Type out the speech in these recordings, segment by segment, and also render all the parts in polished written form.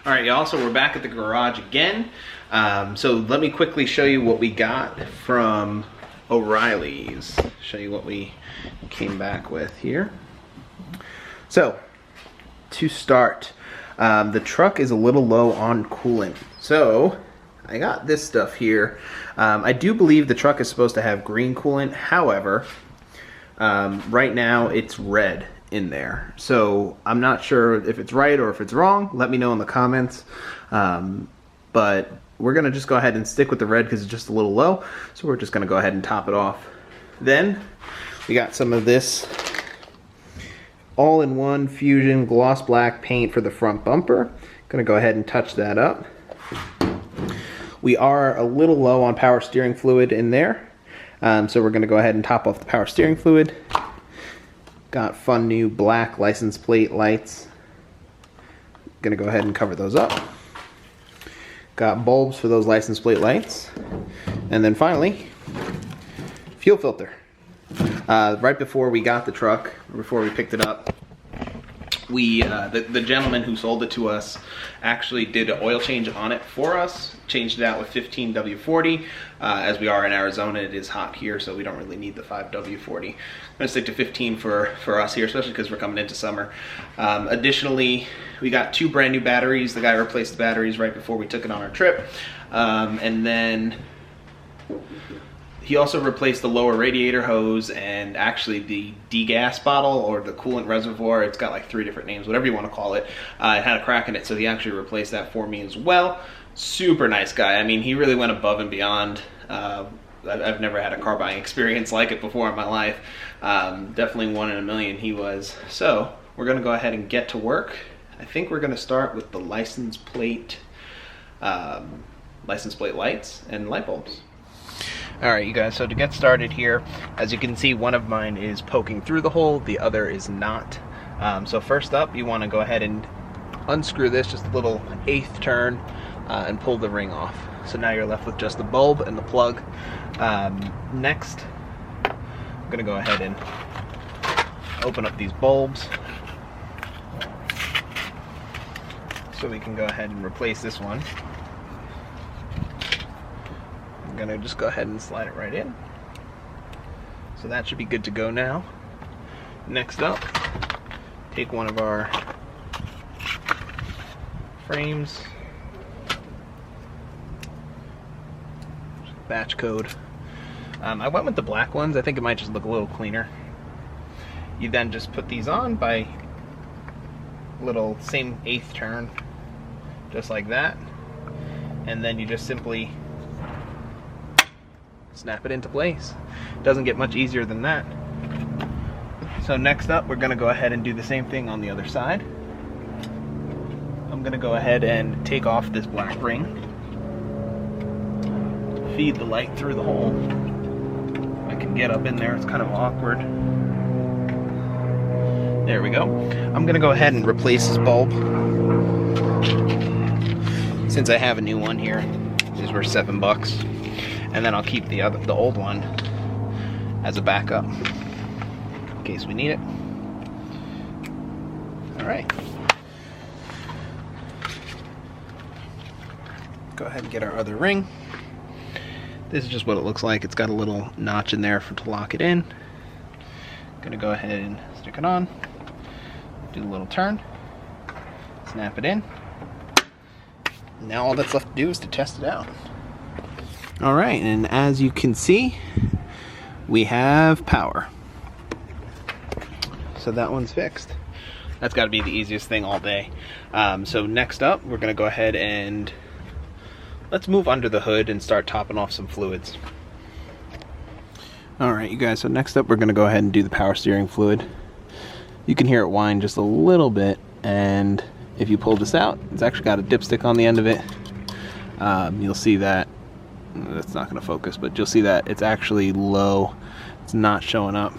All right, y'all, so we're back at the garage again. So let me quickly show you what we got from O'Reilly's. Show you what we came back with here. So, to start, the truck is a little low on coolant. So, I got this stuff here. I do believe the truck is supposed to have green coolant. However, right now it's red in there. So I'm not sure if it's right or if it's wrong. Let me know in the comments. But we're gonna just go ahead and stick with the red because it's just a little low. So we're just gonna go ahead and top it off. Then we got some of this all-in-one Fusion gloss black paint for the front bumper. Gonna go ahead and touch that up. We are a little low on power steering fluid in there. So we're gonna go ahead and top off the power steering fluid. Got fun new black license plate lights. Gonna go ahead and cover those up. Got bulbs for those license plate lights. And then finally, fuel filter. Right before we got the truck, before we picked it up, the gentleman who sold it to us actually did an oil change on it for us. Changed it out with 15 W40. As we are in Arizona, it is hot here, so we don't really need the 5 W40. I'm gonna stick to 15 for us here, especially because we're coming into summer. Additionally, we got 2 brand new batteries. The guy replaced the batteries right before we took it on our trip. And then he also replaced the lower radiator hose and actually the degas bottle or the coolant reservoir. It's got like 3 different names, whatever you want to call it. It had a crack in it, so he actually replaced that for me as well. Super nice guy. I mean, he really went above and beyond. I've never had a car buying experience like it before in my life. Definitely 1 in a million he was. So we're gonna go ahead and get to work. I think we're gonna start with the license plate lights and light bulbs. Alright, you guys, so to get started here, as you can see, one of mine is poking through the hole, the other is not. So first up, you want to go ahead and unscrew this, just a little 1/8 turn, and pull the ring off. So now you're left with just the bulb and the plug. Next, I'm going to go ahead and open up these bulbs. So we can go ahead and replace this one. I'm going to just go ahead and slide it right in. So that should be good to go now. Next up, take one of our frames, batch code. I went with the black ones. I think it might just look a little cleaner. You then just put these on by little same 1/8 turn, just like that, and then you just simply snap it into place. Doesn't get much easier than that. So next up, we're going to go ahead and do the same thing on the other side. I'm going to go ahead and take off this black ring, feed the light through the hole. I can get up in there, it's kind of awkward. There we go. I'm going to go ahead and replace this bulb. Since I have a new one here, these were $7. And then I'll keep the old one as a backup in case we need it. Alright. Go ahead and get our other ring. This is just what it looks like. It's got a little notch in there to lock it in. Gonna go ahead and stick it on. Do a little turn. Snap it in. Now all that's left to do is to test it out. Alright, and as you can see, we have power. So that one's fixed. That's got to be the easiest thing all day. So next up, we're going to go ahead and let's move under the hood and start topping off some fluids. Alright, you guys, so next up we're going to go ahead and do the power steering fluid. You can hear it whine just a little bit, and if you pull this out, it's actually got a dipstick on the end of it. You'll see that that's not going to focus, but you'll see that it's actually low. It's not showing up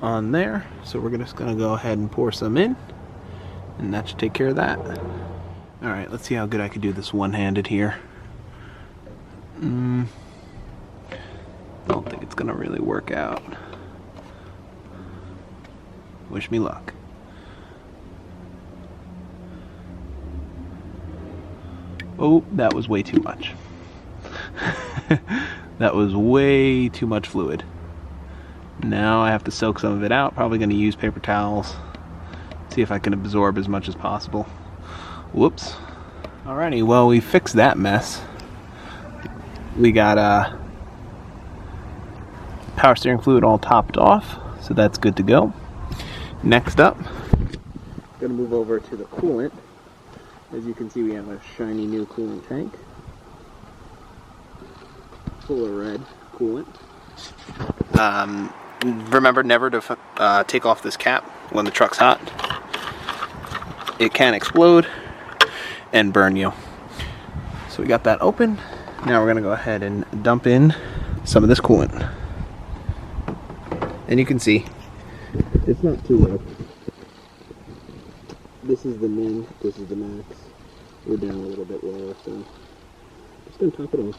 on there. So we're just going to go ahead and pour some in, and that should take care of that. Alright, let's see how good I can do this one-handed here. Don't think it's going to really work out. Wish me luck. Oh, that was way too much. That was way too much fluid. Now I have to soak some of it out. Probably going to use paper towels. See if I can absorb as much as possible. Whoops. Alrighty, well, we fixed that mess. We got power steering fluid all topped off, so that's good to go. Next up, I'm going to move over to the coolant. As you can see, we have a shiny new coolant tank. Full of red coolant. Remember never to take off this cap when the truck's hot. It can explode and burn you. So we got that open. Now we're going to go ahead and dump in some of this coolant. And you can see, it's not too low. This is the min, this is the max. We're down a little bit lower, so just going to top it off.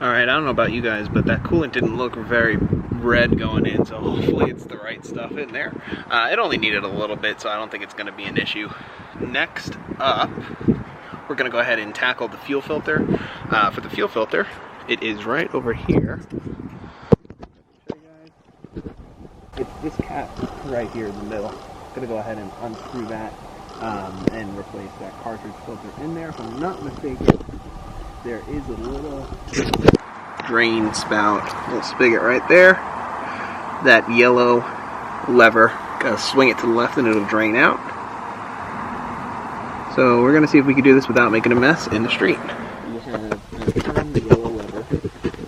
Alright, I don't know about you guys, but that coolant didn't look very red going in, so hopefully it's the right stuff in there. It only needed a little bit, so I don't think it's going to be an issue. Next up, we're going to go ahead and tackle the fuel filter. For the fuel filter, it is right over here. It's this cap right here in the middle. I'm going to go ahead and unscrew that and replace that cartridge filter in there. If I'm not mistaken, there is a little drain spout, little spigot right there. That yellow lever, gotta swing it to the left and it'll drain out. So we're gonna see if we can do this without making a mess in the street. You have turn the yellow lever.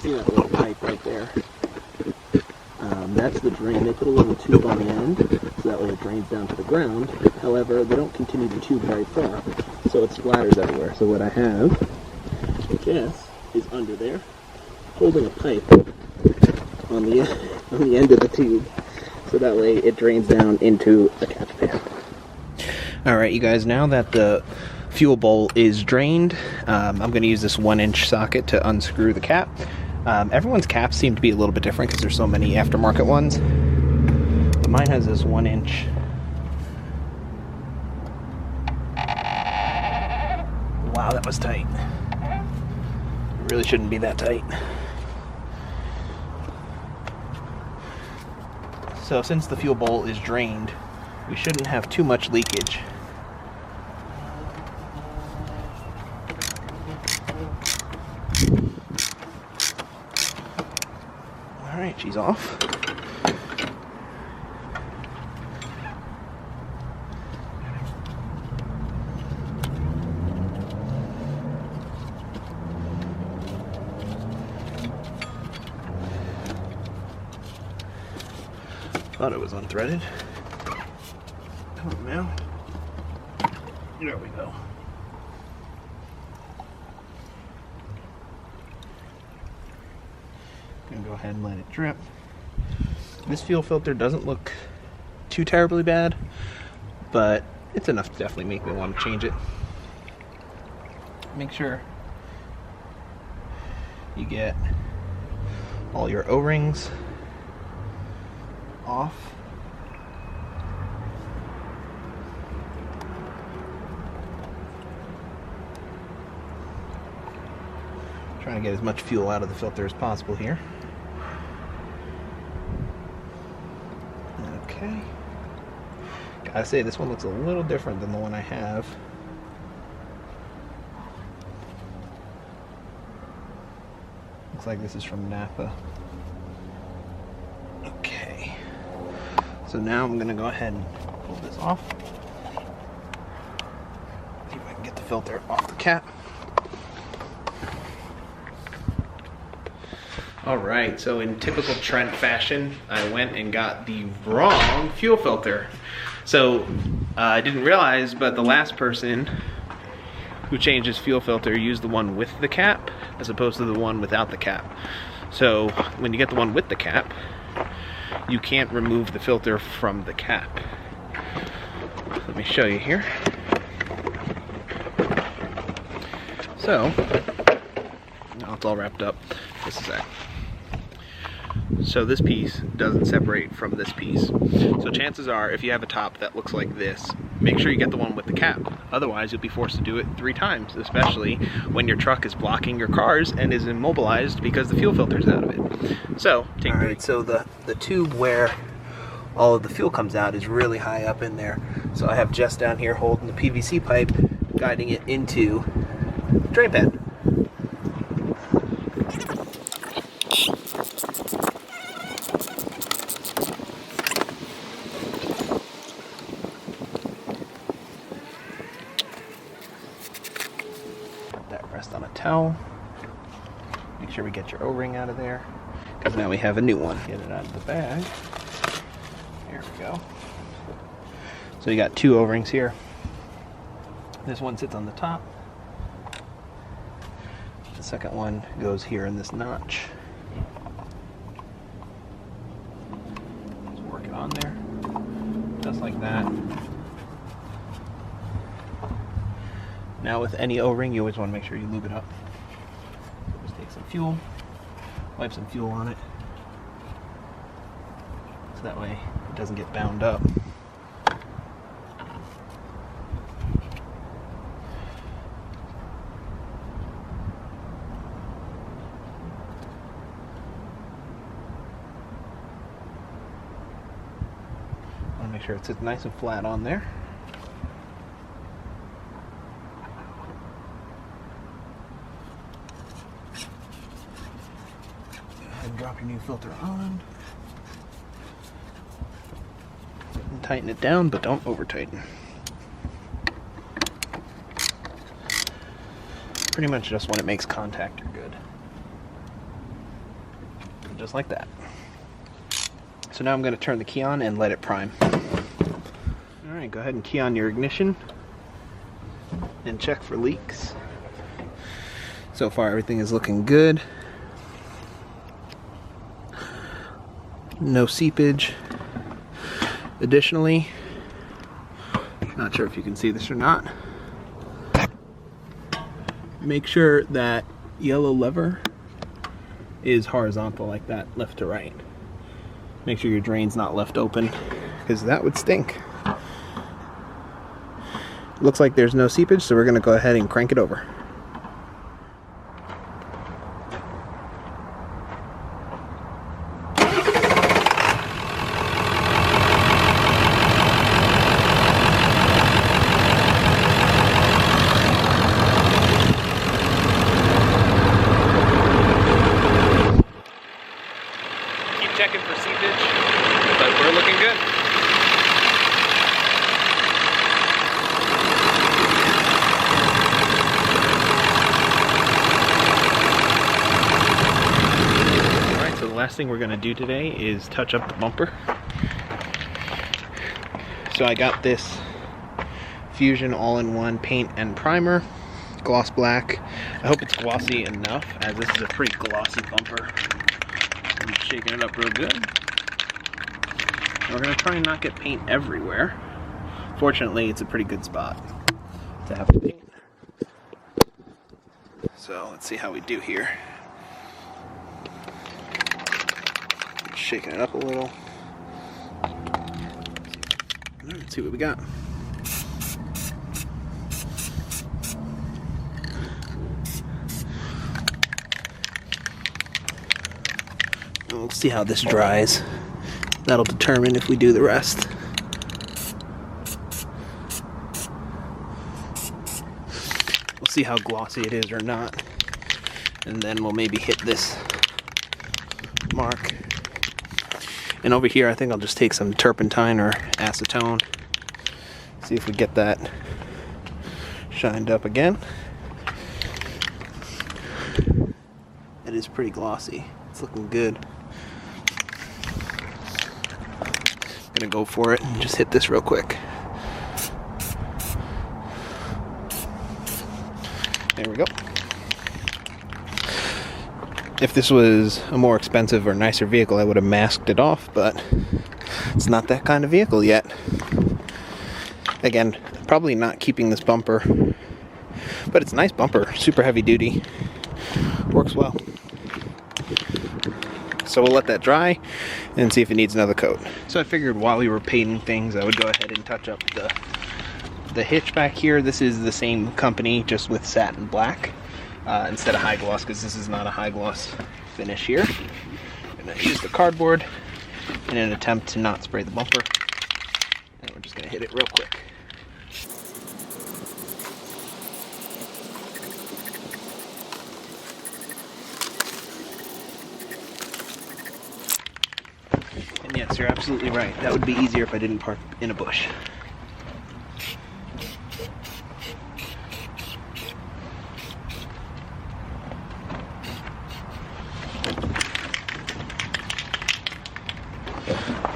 See that little pipe right there? That's the drain. They put a little tube on the end, so that way it drains down to the ground. However, they don't continue the tube very far, so it splatters everywhere. So what I have, this is under there, holding a pipe on the end of the tube, so that way it drains down into the catch pan. Alright, you guys, now that the fuel bowl is drained, I'm going to use this 1-inch socket to unscrew the cap. Everyone's caps seem to be a little bit different because there's so many aftermarket ones, but mine has this 1-inch. Wow, that was tight. It really shouldn't be that tight. So since the fuel bowl is drained, we shouldn't have too much leakage. Alright, she's off. Thought it was unthreaded. Oh no. There we go. Gonna go ahead and let it drip. This fuel filter doesn't look too terribly bad, but it's enough to definitely make me want to change it. Make sure you get all your O-rings off. Trying to get as much fuel out of the filter as possible here. Okay. Gotta say, this one looks a little different than the one I have. Looks like this is from Napa. Okay. So now I'm gonna go ahead and pull this off. See if I can get the filter off the cap. Alright, so in typical Trent fashion, I went and got the wrong fuel filter. So I didn't realize, but the last person who changed his fuel filter used the one with the cap. as opposed to the one without the cap. So when you get the one with the cap, you can't remove the filter from the cap. Let me show you here. So, now it's all wrapped up. This is that. So this piece doesn't separate from this piece. So chances are, if you have a top that looks like this, make sure you get the one with the cap. Otherwise, you'll be forced to do it 3 times, especially when your truck is blocking your cars and is immobilized because the fuel filter's out of it. So, Alright, so the tube where all of the fuel comes out is really high up in there. So I have Jess down here holding the PVC pipe, guiding it into the drain pan. Rest on a towel. Make sure we get your O-ring out of there, because now we have a new one. Get it out of the bag. There we go. So you got 2 O-rings here. This one sits on the top. The second one goes here in this notch. Just work it on there, just like that. Now with any O-ring, you always want to make sure you lube it up. Just take some fuel, wipe some fuel on it, so that way it doesn't get bound up. Want to make sure it sits nice and flat on there. Drop your new filter on and tighten it down, but don't over tighten. Pretty much just when it makes contact, you're good. Just like that. So now I'm going to turn the key on and let it prime. Alright, go ahead and key on your ignition and check for leaks. So far everything is looking good. No seepage. Additionally, not sure if you can see this or not, make sure that yellow lever is horizontal like that, left to right. Make sure your drain's not left open, because that would stink. Looks like there's no seepage, so we're going to go ahead and crank it over. Checking for seepage, but we're looking good. Alright, so the last thing we're going to do today is touch up the bumper. So I got this Fusion all-in-one paint and primer, gloss black. I hope it's glossy enough, as this is a pretty glossy bumper. I'm shaking it up real good. And we're going to try and not get paint everywhere. Fortunately, it's a pretty good spot to have paint. So let's see how we do here. Shaking it up a little. Let's see what we got. We'll see how this dries. That'll determine if we do the rest. We'll see how glossy it is or not. And then we'll maybe hit this mark. And over here, I think I'll just take some turpentine or acetone. See if we get that shined up again. It is pretty glossy. It's looking good. Gonna go for it and just hit this real quick. There we go. If this was a more expensive or nicer vehicle, I would have masked it off, but it's not that kind of vehicle yet. Again, probably not keeping this bumper, but it's a nice bumper, super heavy duty, works well. So we'll let that dry and see if it needs another coat. So I figured while we were painting things, I would go ahead and touch up the hitch back here. This is the same company, just with satin black instead of high gloss, because this is not a high gloss finish here. And I use the cardboard in an attempt to not spray the bumper. And we're just gonna hit it real quick. And yes, you're absolutely right. That would be easier if I didn't park in a bush.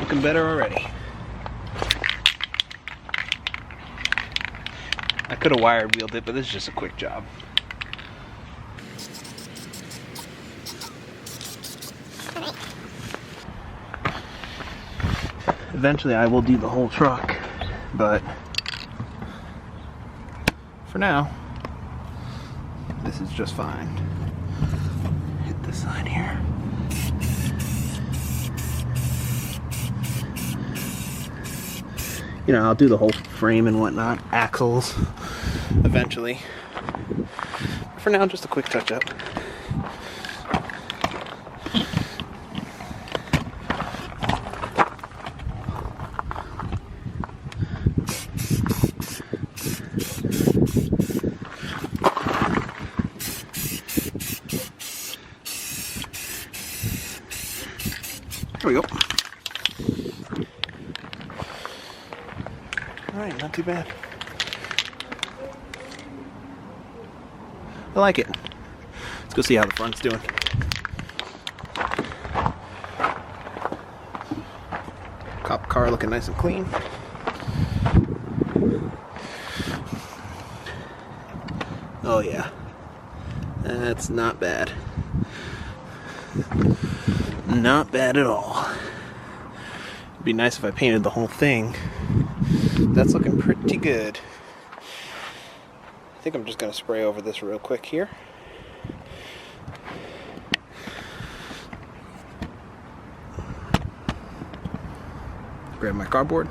Looking better already. I could have wired wheeled it, but this is just a quick job. Eventually I will do the whole truck, but for now, this is just fine. Hit this side here. You know, I'll do the whole frame and whatnot, axles, eventually. For now, just a quick touch-up. There we go. Alright, not too bad. I like it. Let's go see how the front's doing. Cop car looking nice and clean. Oh yeah. That's not bad. Not bad at all. It'd be nice if I painted the whole thing. That's looking pretty good. I think I'm just going to spray over this real quick here. Grab my cardboard.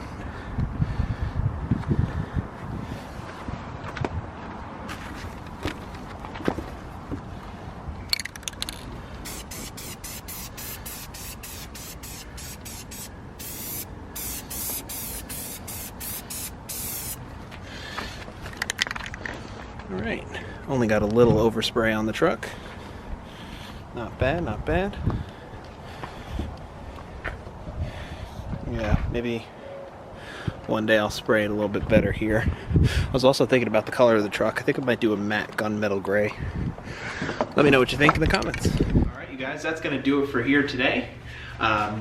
Alright, only got a little overspray on the truck. Not bad, not bad. Yeah, maybe one day I'll spray it a little bit better here. I was also thinking about the color of the truck. I think I might do a matte gunmetal gray. Let me know what you think in the comments. Alright, you guys, that's going to do it for here today.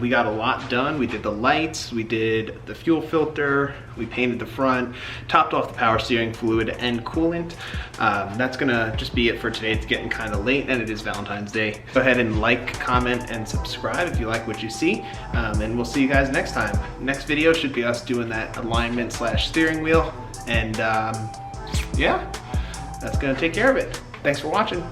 We got a lot done. We did the lights, we did the fuel filter, we painted the front, topped off the power steering fluid and coolant. That's gonna just be it for today. It's getting kind of late and it is Valentine's Day. Go ahead and like, comment, and subscribe if you like what you see. And we'll see you guys next time. Next video should be us doing that alignment / steering wheel. And yeah, that's gonna take care of it. Thanks for watching.